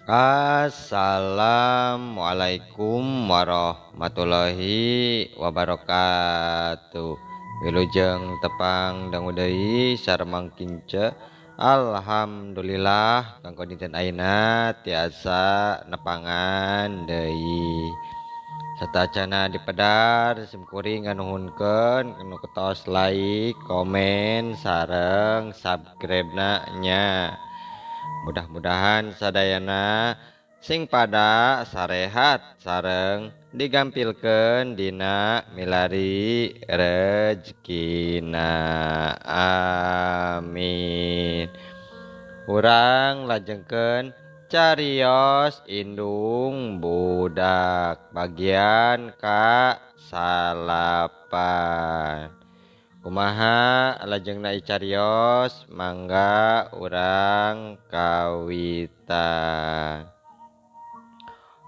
Assalamualaikum warahmatullahi wabarakatuh. Wilujeng tepang dangu deui sareng kince. Alhamdulillah kanggo dinten ayeuna tiasa nepangan deui. Satacana dipedar simkuring nganuhunkeun anu ketos like, komen, sareng subscribe-na nya. Mudah-mudahan sadayana sing pada sarehat sareng digampilkeun dina milari rezekina, amin. Urang lajengkeun carios indung budak bagian ka salapan. Kumaha lajengna icarios mangga urang kawitan.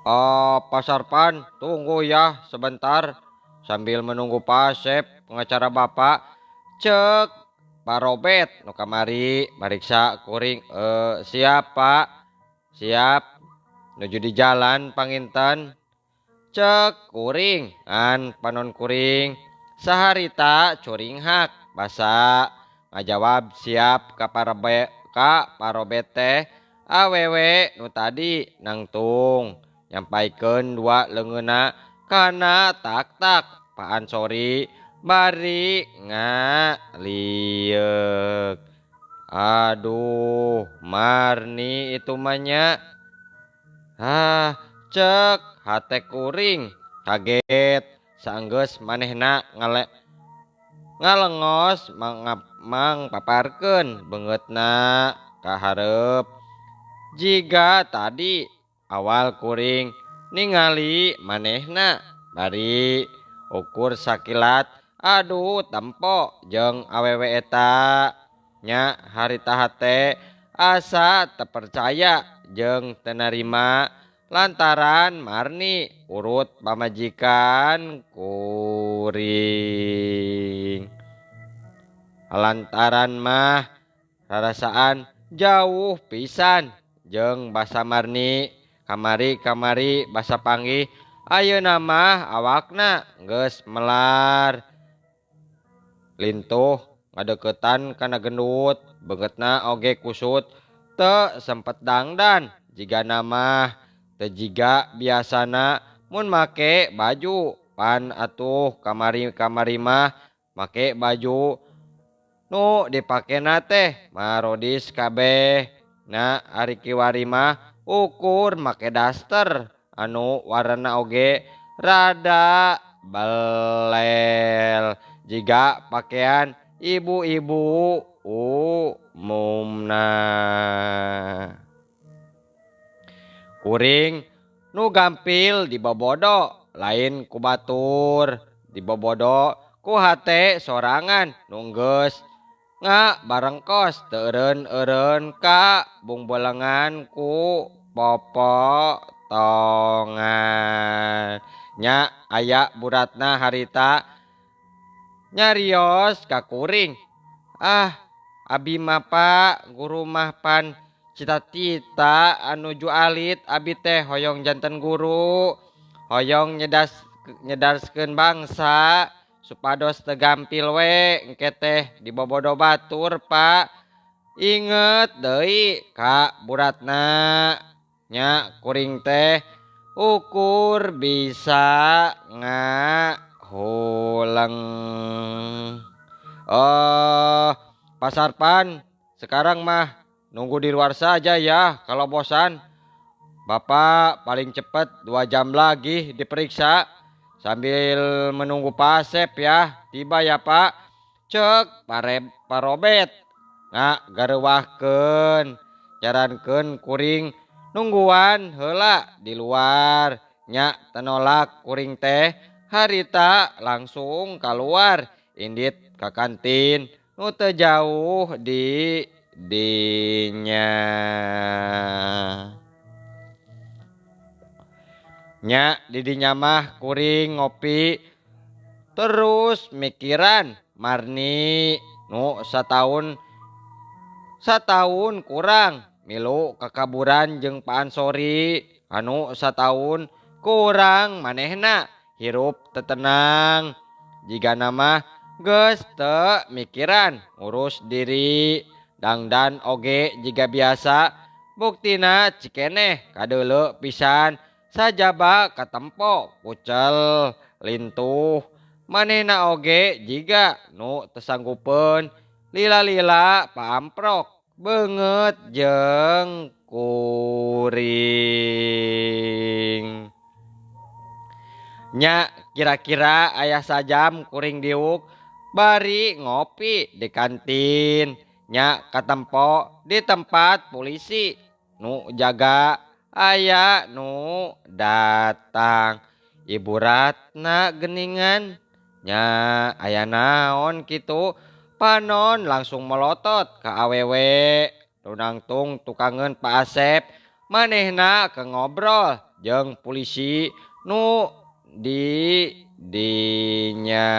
Pak Sarpan, tunggu ya sebentar sambil menunggu Pak Asep pengacara Bapak. Cek Pak Robet nu kamari mariksa kuring. Siap Pak, siap nuju di jalan panginten. Cek kuring an panon kuring saharita curing hak basa ngajawab siap ka Parobet teh awewe nu tadi nangtung nyampaikeun dua leungeuna kana tak Pak Ansori bari ngalieur. Aduh Marni itu manya. Cek hate kuring kaget saenggeus manehna ngalengos mang paparkeun beungeutna ka hareup. Jiga tadi awal kuring ningali manehna bari ukur sakilat aduh tempo jeung awewe eta nya harita hate asa tepercaya jeung tenarima lantaran Marni urut pamajikan kuring. Lantaran mah rarasaan jauh pisan jeung basa Marni kamari basa panggih ayeuna mah awakna geus melar lintuh ngadeuketan kana gendut beungeutna oge kusut teu sempet dangdan jigana mah teu jiga biasana mun make baju pan atuh kamari mah make baju nu dipakena teh marodis kabeh. Nah ari kiwari mah ukur make daster anu warna oge rada belel jiga pakaian ibu-ibu umumna. Kuring nu gampil dibobodo lain ku batur, dibobodo ku hate sorangan nu geus barengkos teu eureun ka bungbolengan ku popotongan. Nya aya buratna harita nyarios ka kuring. Abi mah Pak guru mah pan cita-cita anu alit abi teh hoyong janten guru, hoyong nyedaskeun bangsa supados teu gampil we engke teh dibobodo batur Pak. Inget deui ka buratna nya kuring teh ukur bisa ngahuleng. Pak Sarpan sekarang mah nunggu di luar saja ya kalau bosan. Bapak paling cepat 2 jam lagi diperiksa sambil menunggu Pak Asep ya. Tiba ya Pak. Cek Pak Robet gareuwahkeun nyarankeun kuring nungguan heula di luar nya tenolak kuring teh harita langsung keluar indit ka kantin nu teu jauh di dinya. Nya di dinya mah kuring ngopi terus mikiran Marni nu satahun kurang milu kakaburan jeung Pak Ansori anu sataun kurang manehna hirup tetenang jika nama geus teu mikiran urus diri dangdan oge jika biasa buktina cikeneh kadeuleu pisan sajaba katempo kucel lintuh manehna oge jiga nu tesanggupeun lila-lila paamprok beungeut jeung kuring nya kira-kira aya sajam kuring diuk bari ngopi di kantin nya katempo di tempat polisi nu jaga aya nu datang Ibu Ratna geningan nya aya naon kitu panon langsung melotot ka awewe tunangtung tukangen Pak Asep manehna ke ngobrol jeung polisi nu di dinya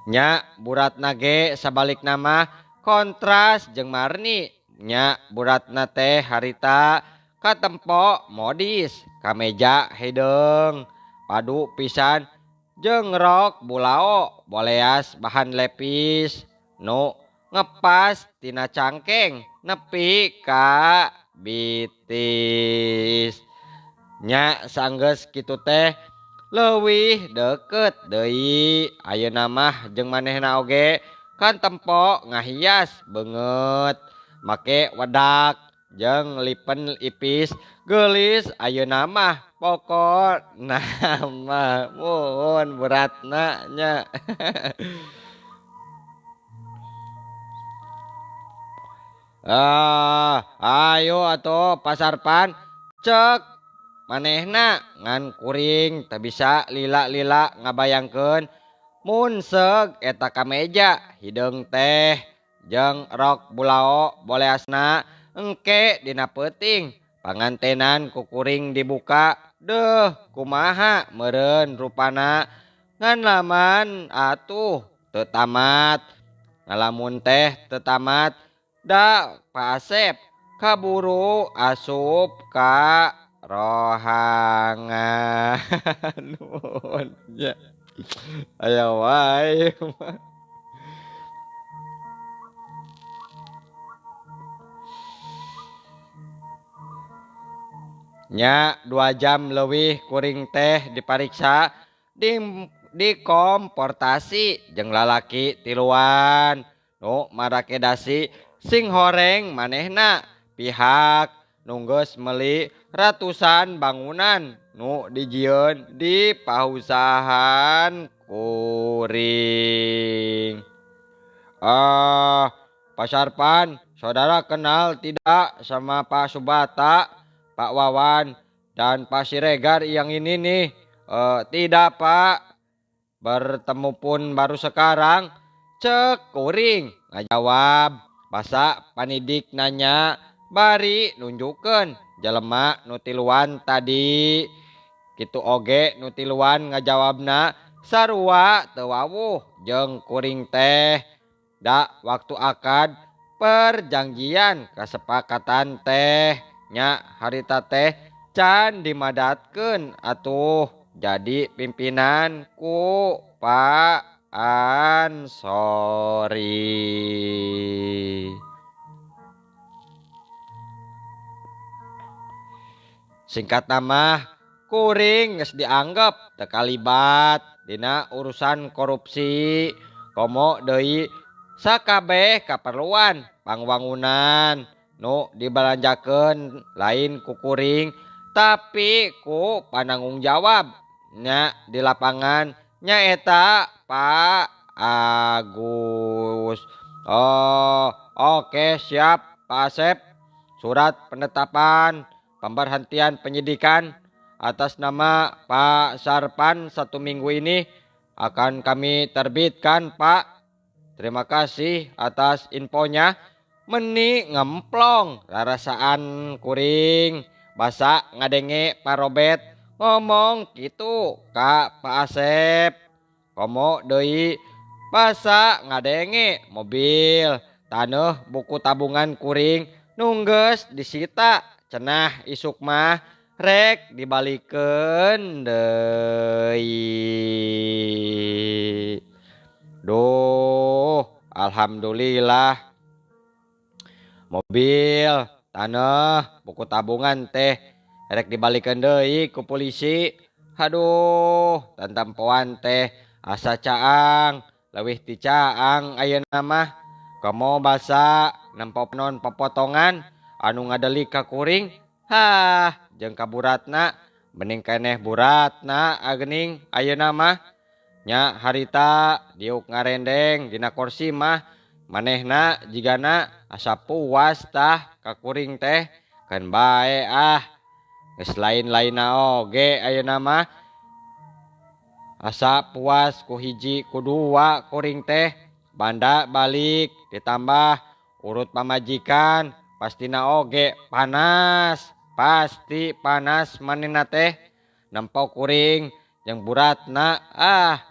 nya Bu Ratna ge sabalik nama kontras jeung Marni nya Bu Ratna teh harita katempo modis kameja hideung padu pisan jeung rok bulao boleas bahan lepis nu ngepas tina cangkeng nepi ka bitis nya sanggeus kitu teh leuwih deukeut deui ayeuna mah jeung manehna oge kan tempo ngahias beungeut make wedak jeung lipen ipis geulis ayeuna mah pokona mah muhun Bu Ratna nya ayo atuh pasarpan cek manehna ngan kuring teu bisa lila-lila ngabayangkeun mun seug eta kameja hideung teh jeung rok bulao boleasna engke dina peuting pangantenan ku kuring dibuka deuh kumaha meureun rupana ngan laman atuh teu tamat ngalamun teh teu tamat da Pak Asep kaburu asup ka rohangan nuhun nya aya wae nya 2 jam leuwih kuring teh dipariksa dikomportasi jeung lalaki tiluan nu marakedasi sing horeng manehna pihak nu geus meuli ratusan bangunan nu dijieun di pausahan kuring. Pasarpan, saudara kenal tidak sama Pak Subata, Pak Wawan, dan Pak Siregar yang ini nih? Tidak Pak, bertemu pun baru sekarang. Cek kuring, ngajawab. Basa panidik nanya, bari nunjukkeun jelema nu tiluan tadi. Kitu oge nu tiluan ngajawabna sarua teu wawuh jeung kuring teh. Da waktu akad perjanjian kesepakatan teh nya harita teh can dimadatkeun atuh jadi pimpinan ku Pak Ansori. Singkat nama kuring geus dianggap teu kalibat dina urusan korupsi komo deui sakabeh kaperluan pangwangunan nu dibalanjakeun lain ku kuring tapi ku pananggung jawab nya di lapangan nyaeta Pak Agus. Oke siap Pak Asep. Surat penetapan pemberhentian penyidikan atas nama Pak Sarpan 1 minggu ini akan kami terbitkan Pak. Terima kasih atas infonya. Meni ngemplong rarasaan kuring basa ngadenge Pak Robet ngomong gitu Kak Pak Asep. Komo deui basa ngadenge mobil taneuh buku tabungan kuring nungges disita cenah isuk mah rek dibalikeun deui. Duh, alhamdulillah mobil taneuh buku tabungan teh rek dibalikeun deui ku polisi. Haduh, tantampoan teh asa caang leuwih ti caang ayeuna mah komo basa nempo non pepotongan anu ngadelik ka kuring. Hah, jeung kaburatna mending keneh buratna agening ayeuna mah nya harita diuk ngarendeng dina kursi mah manehna jigana asa puas tah ka kuring teh kan bae geus lain-lainna oge ayeuna mah asa puas ku hiji ku dua kuring teh banda balik ditambah urut pamajikan pastina oge panas pasti panas manehna teh nempo kuring jeung buratna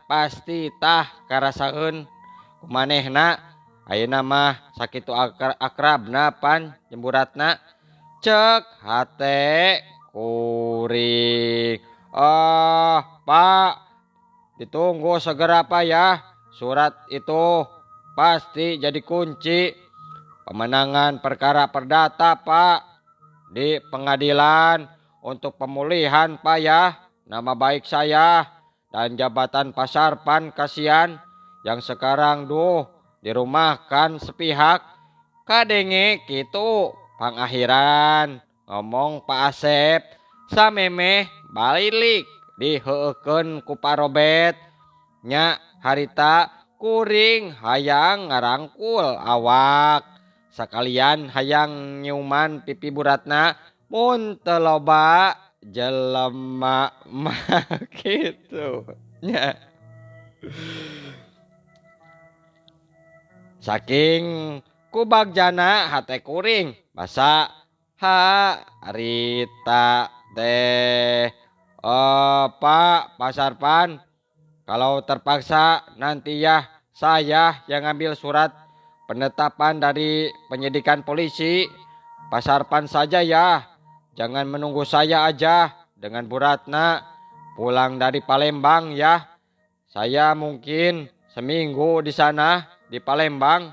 pasti tah karasaeun ku manehna ayeuna mah sakitu akrabna pan jeung buratna cek hate kuring. Pak, ditunggu segera Pak ya. Surat itu pasti jadi kunci pemenangan perkara perdata Pak di pengadilan untuk pemulihan Pak ya nama baik saya dan jabatan Pasarpan kasihan yang sekarang dirumahkan sepihak kadenge kitu pangakhiran ngomong Pak Asep samemeh balik diheukeun ku Pak Robet nya harita kuring hayang ngarangkul awak sakalian hayang nyuman pipi buratna mun teu loba jelema mah kitu nya. Saking kubagjana hate kuring basa harita teh Pak Pasarpan kalau terpaksa nanti ya saya yang ambil surat penetapan dari penyidikan polisi. Pasarpan saja ya, jangan menunggu saya aja dengan buratna pulang dari Palembang ya. Saya mungkin seminggu di sana di Palembang.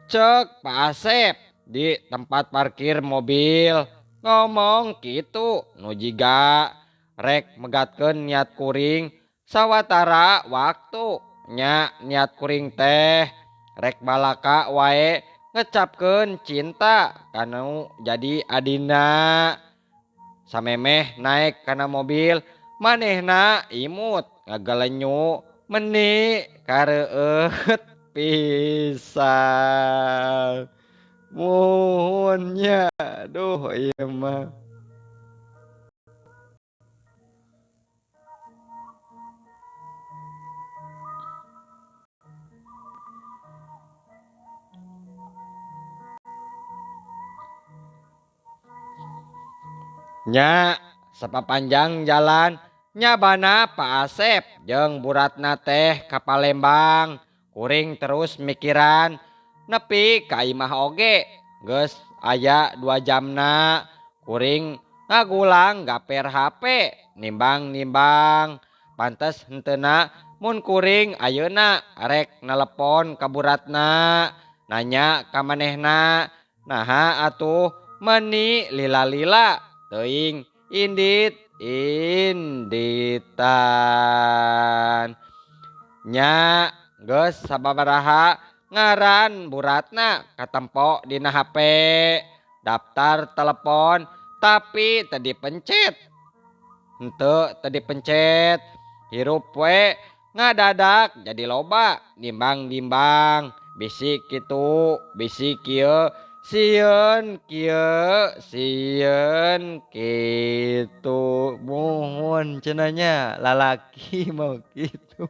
Cek Pak Asep di tempat parkir mobil ngomong gitu nu jiga rek megatkeun niat kuring sawatara waktu nya niat kuring teh rek balaka wae ngecapkeun cinta kanu jadi adina samemeh naik kana mobil manehna imut ngagelenyu meni kareueut pisan muhun nya duh ieu mah. Nya sapapanjang jalan nyabana Pak Asep jeung buratna teh ka Palembang kuring terus mikiran nepi ka imah oge geus aya 2 jamna kuring ngagulang gaper HP nimbang-nimbang pantes henteuna mun kuring ayeuna rek nelepon ka buratna nanya ka manehna naha atuh meni lila-lila teuing inditan nya geus sababaraha ngaran buratna katempo dina HP daftar telepon tapi teu dipencet hirup we ngadadak jadi loba nimbang-nimbang bisi kitu bisi kieu sieun kieu sieun kitu muhun cenanya lalaki mau kitu.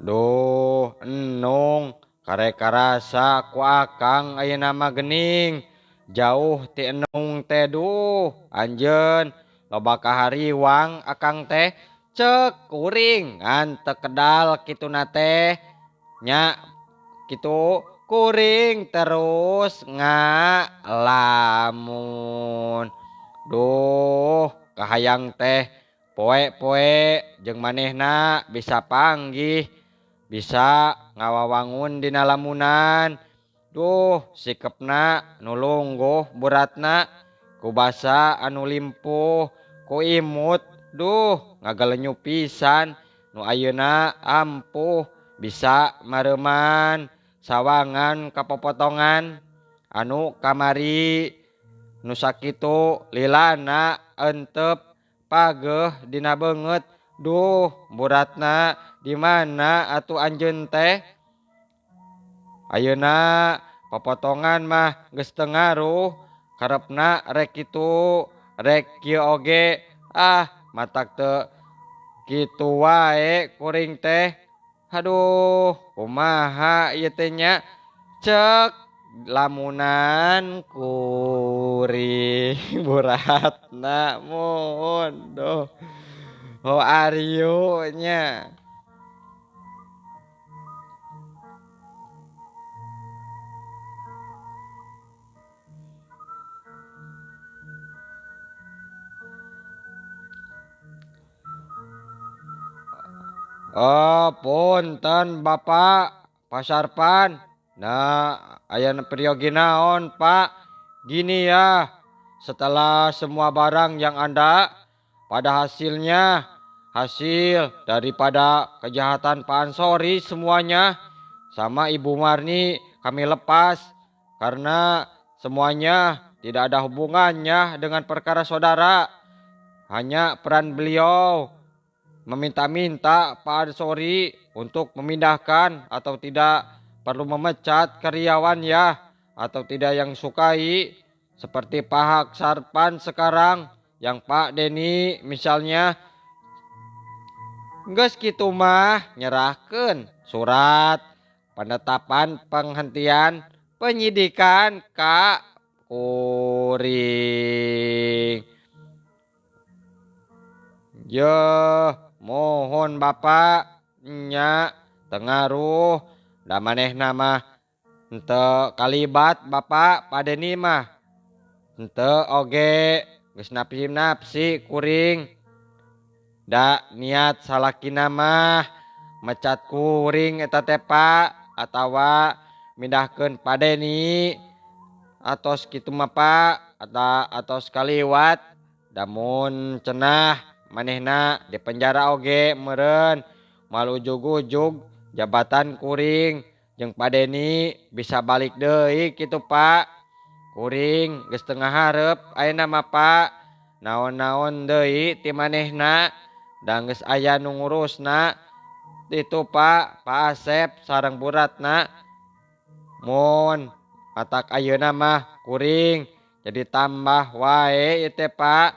Duh enung karek karasa ku akang ayeuna mah geuning jauh ti enung teh duh anjeun loba kahariwang akang teh cek kuring ngan teu kedal kituna teh nya kitu kuring terus ngalamun duh kahayang teh poe-poe jeung manehna bisa panggih bisa ngawawangun dina lamunan duh sikepna nu lungguh beratna ku basa anu limpuh ku imut duh ngagalenyu pisan nu ayeuna ampuh bisa mareman sawangan kapopotongan anu kamari nu sakitu lilana entep pageuh dina beungeut duh beratna di mana atuh anjeun teh ayeuna popotongan mah geus teu ngaruh karepna rek kitu rek kieu oge matak teu kitu wae kuring teh aduh kumaha ieu teh nya cek lamunan kuring beratna mun doh how are you nya. Oh, punten Bapak Pasarpan. Nah, aya periogi naon, Pak? Gini ya, setelah semua barang yang Anda pada hasil daripada kejahatan Pak Ansori semuanya sama Ibu Marni kami lepas karena semuanya tidak ada hubungannya dengan perkara saudara. Hanya peran beliau meminta-minta Pak Ansori untuk memindahkan atau tidak perlu memecat karyawan ya atau tidak yang sukai seperti Pak Sarpan sekarang yang Pak Deni misalnya geus kitu mah nyerahkeun surat penetapan penghentian penyidikan ka kuring. Mohon Bapak nya tengaruh da manehna mah henteu kalibat Bapak Padeni mah henteu oge geus napsi kuring da niat salakina mah mecat kuring eta teh Pak atawa mindahkeun Padeni atos kitu mah Pak atos kaliwat damun cenah manehna di penjara oge meureun moal ujug-ujug jabatan kuring jeung Padeni bisa balik deui kitu Pak. Kuring geus teu ngaharep ayeuna mah Pak naon-naon deui ti manehna da geus aya nu ngurusna itu Pak Asep sareng buratna mun matak ayeuna mah kuring jadi tambah wae ieu teh Pak.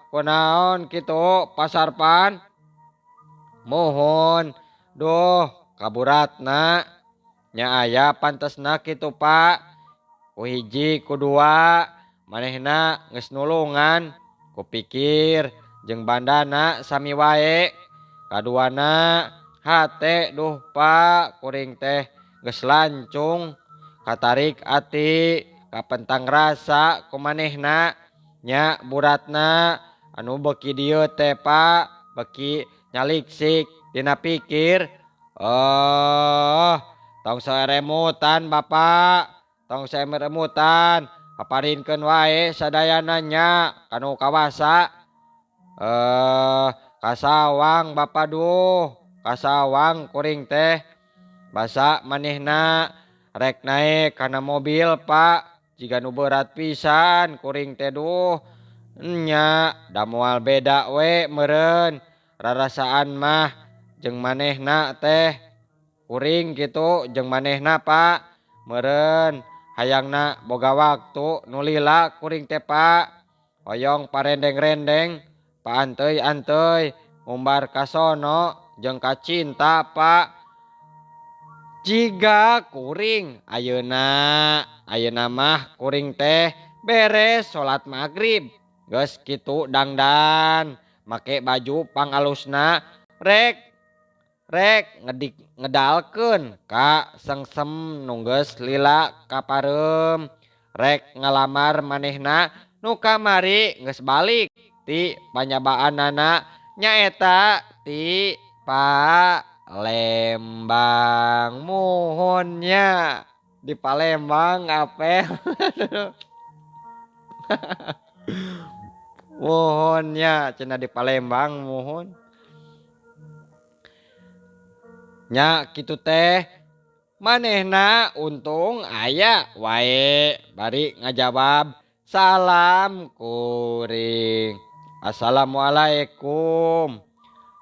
Kunaon kitu Pasarpan? Mohon duh kaburatna nya aya pantesna kitu Pak. Ku hiji ku dua manehna geus nulungan kupikir jeung bandana sami wae. Kaduana hate duh Pak kuring teh geus lancung katarik ati kapentang rasa ku manehna nya buratna anu beki dieu teh Pak beki nyaliksik dina pikir tong saremutan Bapak tong saremutan paparinkeun wae sadayana nya kanu kawasa kasawang Bapak duh kasawang kuring teh basa manehna rek naik kana mobil Pak jika nu berat pisan kuring teh duh nya da moal beda we meureun rarasaan mah jeung manehna teh kuring kitu jeung manehna Pak meureun hayangna boga waktu nu lila kuring teh Pak hoyong parendeng-rendeng paanteuy-anteuy ngumbar ka sono jeung ka cinta Pak Jika kuring ayeuna mah kuring teh beres salat maghrib geus kitu dangdan make baju pangalusna rek ngedalkeun ka sengsem nu geus lila kaparem rek ngalamar manehna nu kamari geus balik ti panyabaanana nyaeta ti Palembang. Muhunnya di Palembang apel. Muhunnya cenah di Palembang muhun. Nya kitu teh manehna untung aya wae bari ngajawab salam kuring. Assalamualaikum.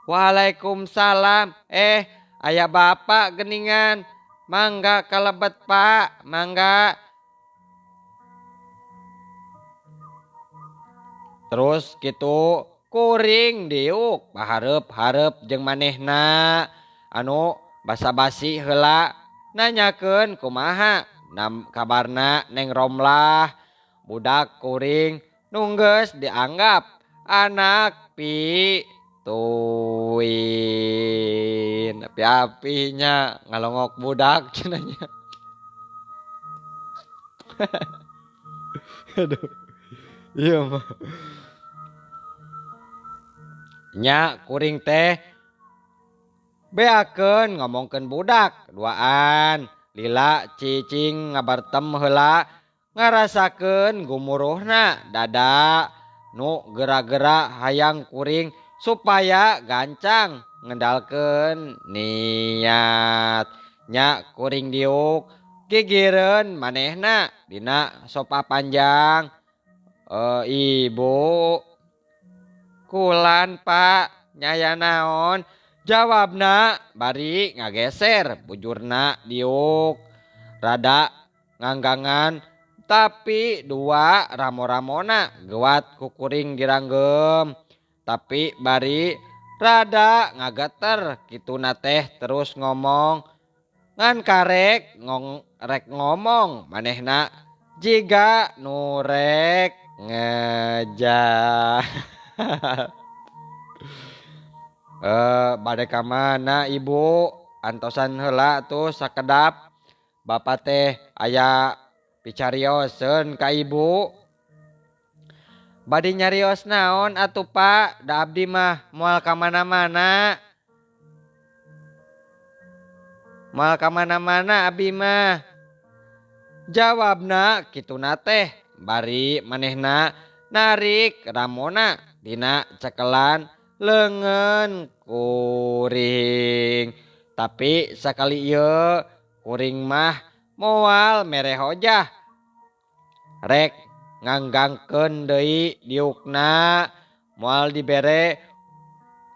Waalaikumsalam. Aya bapak geningan. Mangga kalebet pak, mangga. Terus gitu kuring diuk pahareup-hareup jeung manehna anu basa-basi heula nanyakeun kumaha kabarna Neng Romlah budak kuring nu geus dianggap anak pituin. Api-apinya ngalongok budak cenanya. Aduh. Iya mah. Nya kuring teh beakeun ngomongkeun budak duaan lila cicing ngabartem heula ngarasakeun gumuruhna dada nu gerak-gerak hayang kuring supaya gancang ngendalkeun niat. Nya kuring diuk gigireun manehna dina sopa panjang. Ibu kulan pak nyaya naon jawabna bari ngageser bujurna diuk rada nganggangan tapi dua ramo-ramona gewat kukuring diranggem tapi bari rada ngageter kituna teh terus ngomong ngan karek rek ngomong manehna jiga nurek ngejah. Bade ka mana ibu antosan heula tuh sakedap bapak teh aya picarioseun ka ibu. Bade nyarios naon atuh pak da abdi mah moal ka mana-mana. Moal ka mana-mana abdi mah. Jawabna kituna teh bari manehna narik ramona dina cekelan leungeun kuring. Tapi sakali ieu kuring mah moal mere hojah rek nganggangkeun deui diukna moal dibere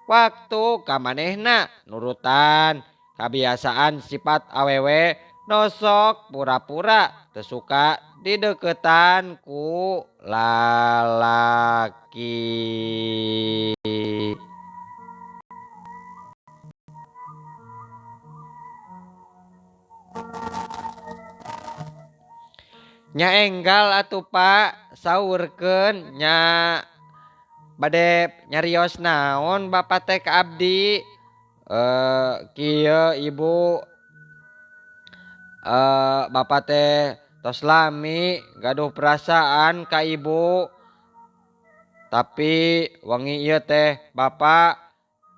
waktu ka manehna nurutan kabiasaan sifat awewe nosok pura-pura teu suka dideketan ku lalaki. Nya enggal atuh pak saurkeun nya bade nyarios naon bapak teh ka abdi. Kieu ibu bapak teh tos lami gaduh perasaan ka ibu tapi wangi ieu teh bapak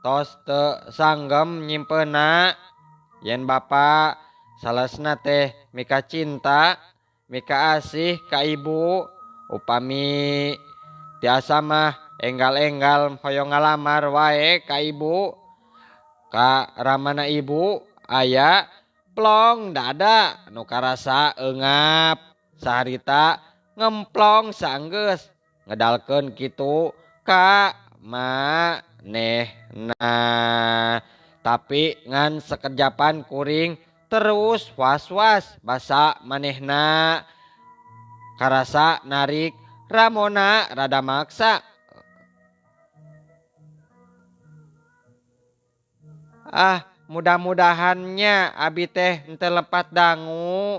tos teu sanggem nyimpeuna yen bapak salesna teh mika cinta mika asih ka ibu upami tiasa mah enggal-enggal hoyong ngalamar wae ka ibu ka ramana ibu aya plong dada nu karasa eungap saharita ngemplong saenggeus ngedalkeun kitu ka manehna tapi ngan sakejapan kuring terus was-was basa manehna karasa narik ramona rada maksa. mudah-mudahannya abi teh henteu lepat dangu.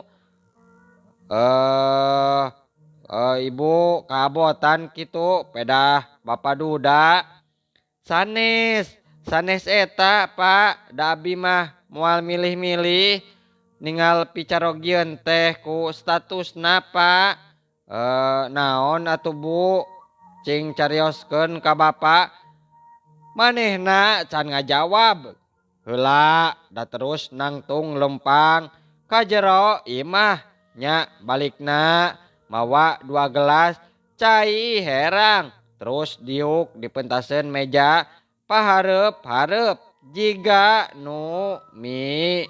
Ibu kabotan kitu pedah Bapak Duda. Sanes, sanes eta Pak, da abi mah moal milih-milih ningal picarogieun teh ku statusna Pak. Naon atuh Bu? Cing carioskeun ka Bapak. Manehna can ngajawab. Heula da terus nangtung lempang ka jero imah nya balikna mawa 2 gelas cai herang terus diuk dipentaseun meja pahareup-hareup jiga nu mimiti.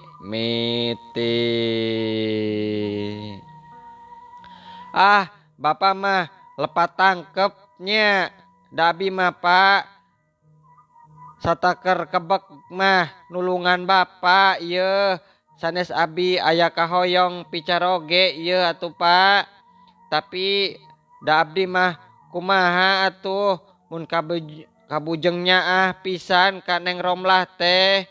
Bapak mah lepat tangkepnya dabi mah Pak sataker kebek mah nulungan Bapak ieu sanes abi aya kahoyong picaroge ieu atuh Pak. Tapi da abdi mah kumaha atuh mun kabujengnya pisan ka Neng Romlah teh.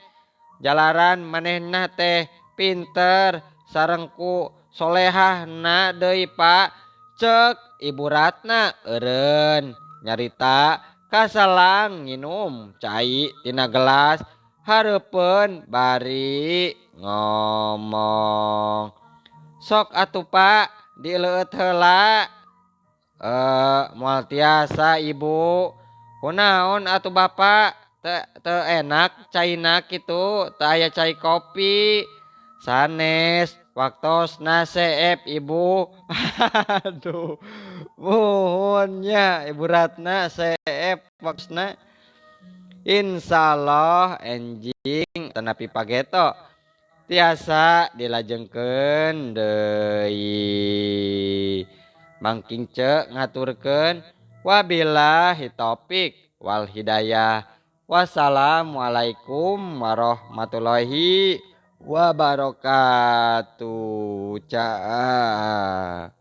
Jalaran manehna teh pinter sareng ku solehahna deui Pak. Cek Ibu Ratna eureun nyarita kasalang nginum cai tina gelas hareupeun bari ngomong. Sok atuh Pak dieleueut heula. Moal tiasa Ibu. Kunaon atuh Bapak teu enak caina kitu teu aya cai kopi. Sanes waktosna seep Ibu. Aduh. Muhun nya Ibu Ratna seep waktosna. Insyaallah enjing tenapi pageto tiasa dilajengkeun deui. Mangking ceuk ngaturkeun wabillahi taufik wal hidayah. Wassalamualaikum warahmatullahi wabarakatuh. Caa.